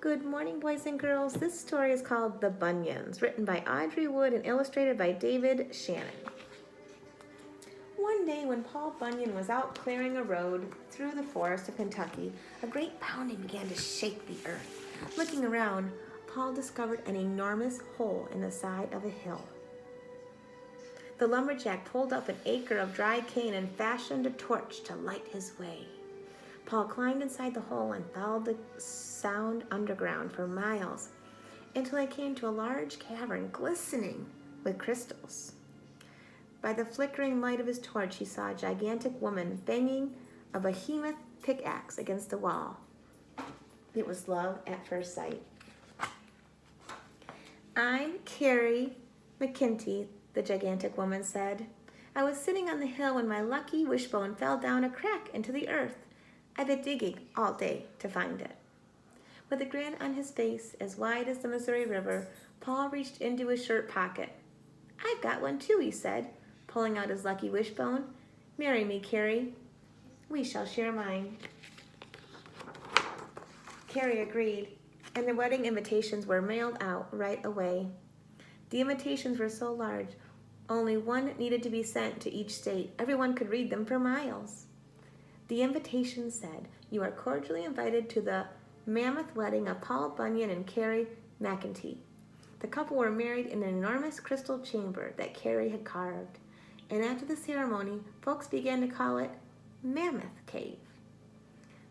Good morning, boys and girls. This story is called The Bunyans, written by Audrey Wood and illustrated by David Shannon. One day when Paul Bunyan was out clearing a road through the forest of Kentucky, a great pounding began to shake the earth. Looking around, Paul discovered an enormous hole in the side of a hill. The lumberjack pulled up an acre of dry cane and fashioned a torch to light his way. Paul climbed inside the hole and followed the sound underground for miles until he came to a large cavern glistening with crystals. By the flickering light of his torch, he saw a gigantic woman banging a behemoth pickaxe against the wall. It was love at first sight. "I'm Carrie McKinty," the gigantic woman said. "I was sitting on the hill when my lucky wishbone fell down a crack into the earth. I've been digging all day to find it." With a grin on his face as wide as the Missouri River, Paul reached into his shirt pocket. "I've got one too," he said, pulling out his lucky wishbone. "Marry me, Carrie. We shall share mine." Carrie agreed, and the wedding invitations were mailed out right away. The invitations were so large, only one needed to be sent to each state. Everyone could read them for miles. The invitation said, "You are cordially invited to the mammoth wedding of Paul Bunyan and Carrie McKinty." The couple were married in an enormous crystal chamber that Carrie had carved, and after the ceremony, folks began to call it Mammoth Cave.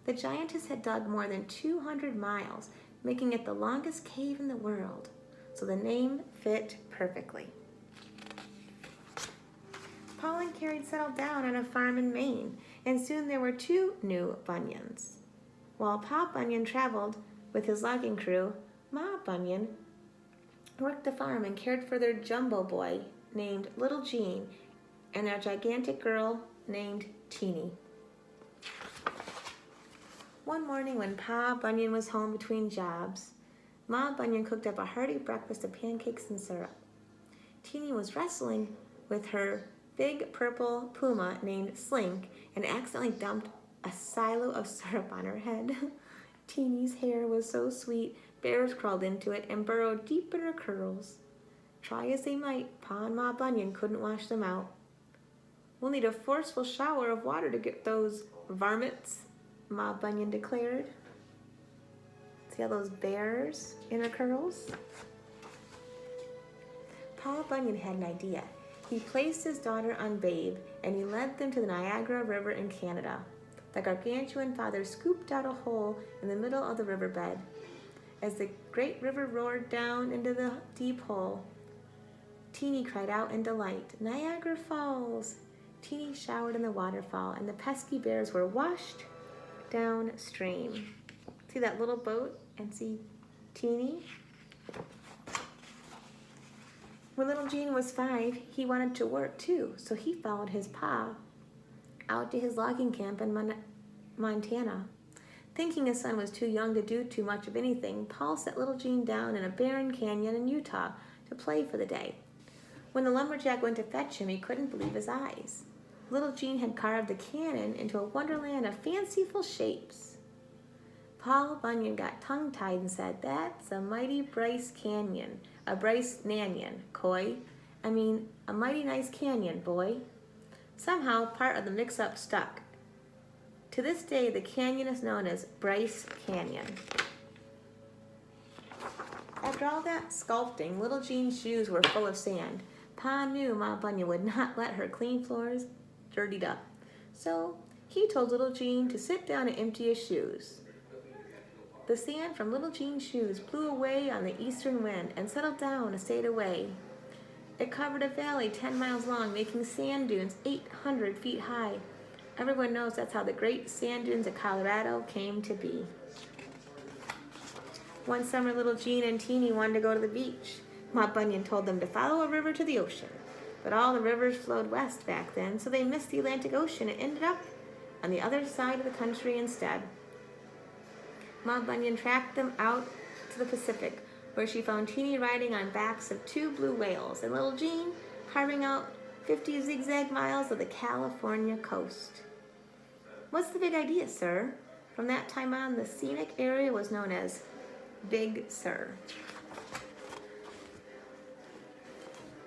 The giantess had dug more than 200 miles, making it the longest cave in the world, so the name fit perfectly. Paul and Carrie settled down on a farm in Maine, and soon there were 2 new Bunyans. While Pa Bunyan traveled with his logging crew, Ma Bunyan worked the farm and cared for their jumbo boy named Little Jean and their gigantic girl named Teeny. One morning when Pa Bunyan was home between jobs, Ma Bunyan cooked up a hearty breakfast of pancakes and syrup. Teeny was wrestling with her big purple puma named Slink and accidentally dumped a silo of syrup on her head. Teeny's hair was so sweet, bears crawled into it and burrowed deep in her curls. Try as they might, Pa and Ma Bunyan couldn't wash them out. "We'll need a forceful shower of water to get those varmints," Ma Bunyan declared. See all those bears in her curls? Pa Bunyan had an idea. He placed his daughter on Babe, and he led them to the Niagara River in Canada. The gargantuan father scooped out a hole in the middle of the riverbed. As the great river roared down into the deep hole, Teeny cried out in delight, "Niagara Falls!" Teeny showered in the waterfall, and the pesky bears were washed downstream. See that little boat and see Teeny? When little Jean was 5, he wanted to work too, so he followed his pa out to his logging camp in Montana. Thinking his son was too young to do too much of anything, Paul set little Jean down in a barren canyon in Utah to play for the day. When the lumberjack went to fetch him, he couldn't believe his eyes. Little Jean had carved the canyon into a wonderland of fanciful shapes. Paul Bunyan got tongue-tied and said, "That's a mighty Bryce Canyon. A Bryce Nanyan, coy. I mean, a mighty nice canyon, boy." Somehow, part of the mix-up stuck. To this day, the canyon is known as Bryce Canyon. After all that sculpting, little Jean's shoes were full of sand. Pa knew Ma Bunyan would not let her clean floors dirtied up, so he told little Jean to sit down and empty his shoes. The sand from little Jean's shoes blew away on the eastern wind and settled down and stayed away. It covered a valley 10 miles long, making sand dunes 800 feet high. Everyone knows that's how the great sand dunes of Colorado came to be. One summer, little Jean and Teeny wanted to go to the beach. Ma Bunyan told them to follow a river to the ocean, but all the rivers flowed west back then, so they missed the Atlantic Ocean and ended up on the other side of the country instead. Ma Bunyan tracked them out to the Pacific, where she found Teeny riding on backs of 2 blue whales, and little Jean carving out 50 zigzag miles of the California coast. "What's the big idea, sir?" From that time on, the scenic area was known as Big Sir.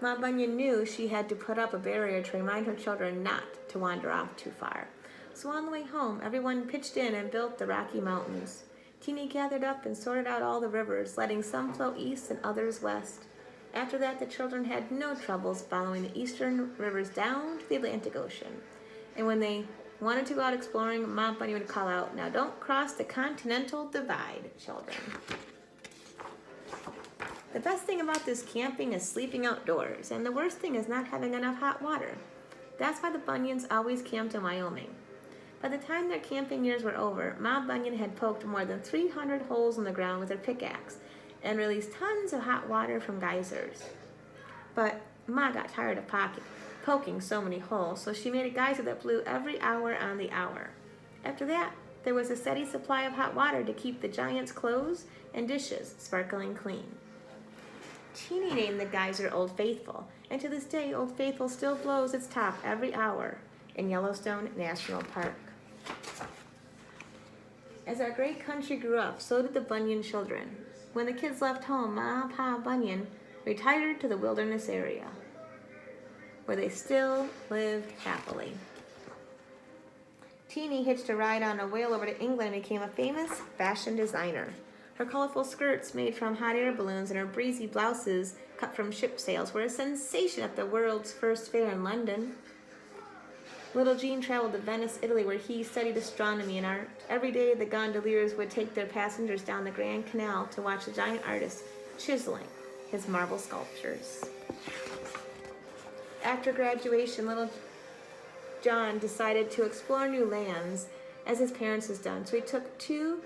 Ma Bunyan knew she had to put up a barrier to remind her children not to wander off too far. So on the way home, everyone pitched in and built the Rocky Mountains. Teeny gathered up and sorted out all the rivers, letting some flow east and others west. After that, the children had no troubles following the eastern rivers down to the Atlantic Ocean. And when they wanted to go out exploring, Ma Bunyan would call out, "Now don't cross the continental divide, children." The best thing about this camping is sleeping outdoors, and the worst thing is not having enough hot water. That's why the Bunyans always camped in Wyoming. By the time their camping years were over, Ma Bunyan had poked more than 300 holes in the ground with her pickaxe and released tons of hot water from geysers. But Ma got tired of poking so many holes, so she made a geyser that blew every hour on the hour. After that, there was a steady supply of hot water to keep the giants' clothes and dishes sparkling clean. Teeny named the geyser Old Faithful, and to this day, Old Faithful still blows its top every hour in Yellowstone National Park. As our great country grew up, so did the Bunyan children. When the kids left home, Ma Pa Bunyan retired to the wilderness area, where they still live happily. Teeny hitched a ride on a whale over to England and became a famous fashion designer. Her colorful skirts made from hot air balloons and her breezy blouses cut from ship sails were a sensation at the world's first fair in London. Little Jean traveled to Venice, Italy, where he studied astronomy and art. Every day, the gondoliers would take their passengers down the Grand Canal to watch the giant artist chiseling his marble sculptures. After graduation, little John decided to explore new lands, as his parents had done, so he took 2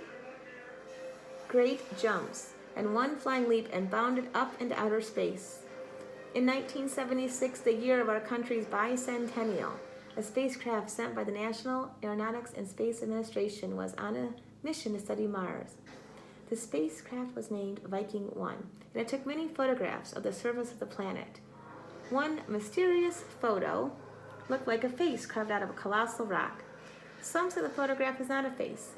great jumps and 1 flying leap and bounded up into outer space. In 1976, the year of our country's bicentennial, a spacecraft sent by the National Aeronautics and Space Administration was on a mission to study Mars. The spacecraft was named Viking 1, and it took many photographs of the surface of the planet. One mysterious photo looked like a face carved out of a colossal rock. Some say the photograph is not a face,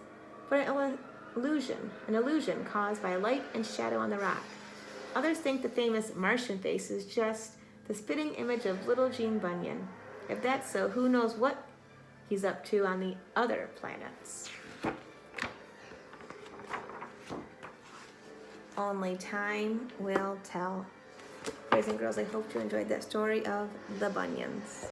but an illusion caused by light and shadow on the rock. Others think the famous Martian face is just the spitting image of little Jean Bunyan. If that's so, who knows what he's up to on the other planets? Only time will tell. Boys and girls, I hope you enjoyed that story of the Bunyans.